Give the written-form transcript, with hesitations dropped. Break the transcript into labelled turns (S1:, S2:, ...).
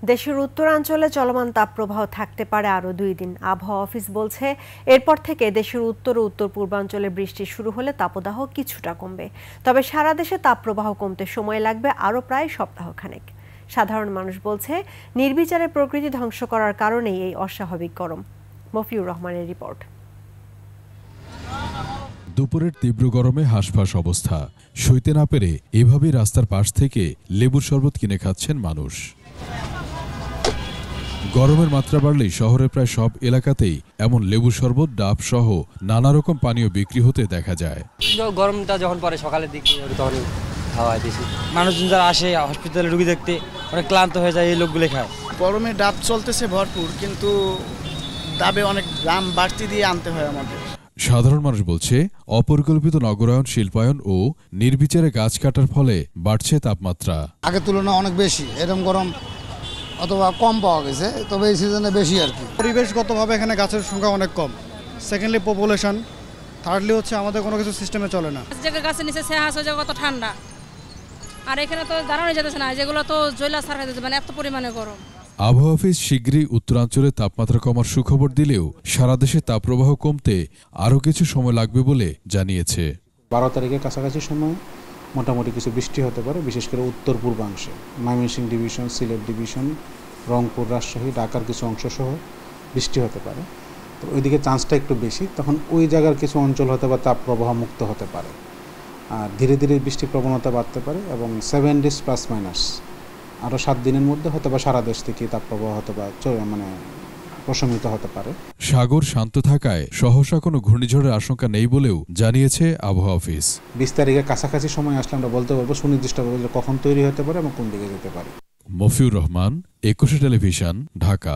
S1: দেশের উত্তরাঞ্চলে চলমান তাপপ্রবাহ থাকতে পারে আরও 2 দিন। আবহাওয়া অফিস বলছে, এরপর থেকে দেশের উত্তর ও উত্তর পূর্বাঞ্চলে বৃষ্টি শুরু হলে তাপদাহ কিছুটা কমবে। তবে সারা দেশে তাপপ্রবাহ কমতে সময় লাগবে আরও প্রায় সপ্তাহখানেক। সাধারণ মানুষ বলছে, নির্বিচারে প্রকৃতি ধ্বংস করার কারণেই এই অস্বাভাবিক গরম। মফিউর রহমানের রিপোর্ট।
S2: দুপুরের তীব্র গরমে হাঁসফাঁস অবস্থা। সইতে না পেরে এভাবেই রাস্তার পাশ থেকে লেবুর শরবত কিনে খাচ্ছেন মানুষ। গরমের মাত্রা বাড়লেই শহরের প্রায় সব এলাকাতেই এমন লেবু শরবত, ডাব সহ নানা রকম পানীয় বিক্রি হতে দেখা যায়।
S3: গরমটা যখন পরে সকালের দিকে তখন খাওয়ায় বেশি। মানুষজন যারা আসে হসপিটালে রুগী দেখতে অনেক ক্লান্ত হয়ে যায়, এই লোকগুলো খায়।
S4: গরমে ডাব চলতেছে ভরপুর, কিন্তু ডাবে অনেক দাম বাড়তি দিয়ে আনতে হয় আমাদের।
S2: সাধারণ মানুষ বলছে, অপরিকল্পিত নগরায়ন, শিল্পায়ন ও নির্বিচারে গাছ কাটার ফলে বাড়ছে তাপমাত্রা।
S5: আগের তুলনায় অনেক বেশি, এরকম গরম অথবা কম পাওয়া গেছে, তবে এই সিজনে বেশি আর কি।
S6: পরিবেশগতভাবে এখানে গাছের সংখ্যা অনেক কম। সেকেন্ডলি পপুলেশন, থার্ডলি হচ্ছে আমাদের কোনো কিছু সিস্টেমে চলে না।
S7: জায়গা গাছের নিচে ছায়া আছে, কত ঠান্ডা, আর এখানে তো দাঁড়ানো যেতেছে না, যেগুলো তো জয়লা সার খাইতেছে, মানে এত পরিমাণে গরম।
S2: আবহাওয়া অফিস শীঘ্রই উত্তরাঞ্চলে তাপমাত্রা কমার সুখবর দিলেও সারা দেশে তাপপ্রবাহ কমতে আরও কিছু সময় লাগবে বলে জানিয়েছে।
S8: 12 তারিখের কাছাকাছি সময় মোটামুটি কিছু বৃষ্টি হতে পারে, বিশেষ করে উত্তর পূর্বাংশে ময়মনসিংহ ডিভিশন, সিলেট ডিভিশন, রংপুর, রাজশাহী, ঢাকার কিছু অংশ সহ বৃষ্টি হতে পারে। তো ওইদিকে চান্সটা একটু বেশি, তখন ওই জায়গার কিছু অঞ্চল হতে বা তাপপ্রবাহ মুক্ত হতে পারে। আর ধীরে ধীরে বৃষ্টির প্রবণতা বাড়তে পারে এবং 7 ডেজ প্লাস মাইনাস আরও 7 দিনের মধ্যে হয়তো বা সারা দেশ থেকে তাপপ্রবাহ হতে বা প্রশমিত হতে পারে।
S2: সাগর শান্ত থাকায় সহসা কোনো ঘূর্ণিঝড়ের আশঙ্কা নেই বলেও জানিয়েছে আবহাওয়া অফিস।
S8: 20 তারিখের কাছাকাছি সময় আসলে আমরা বলতে পারবো সুনির্দিষ্টভাবে কখন তৈরি হতে পারে এবং কোন দিকে যেতে পারে।
S2: মফিউর রহমান, 21 টেলিভিশন, ঢাকা।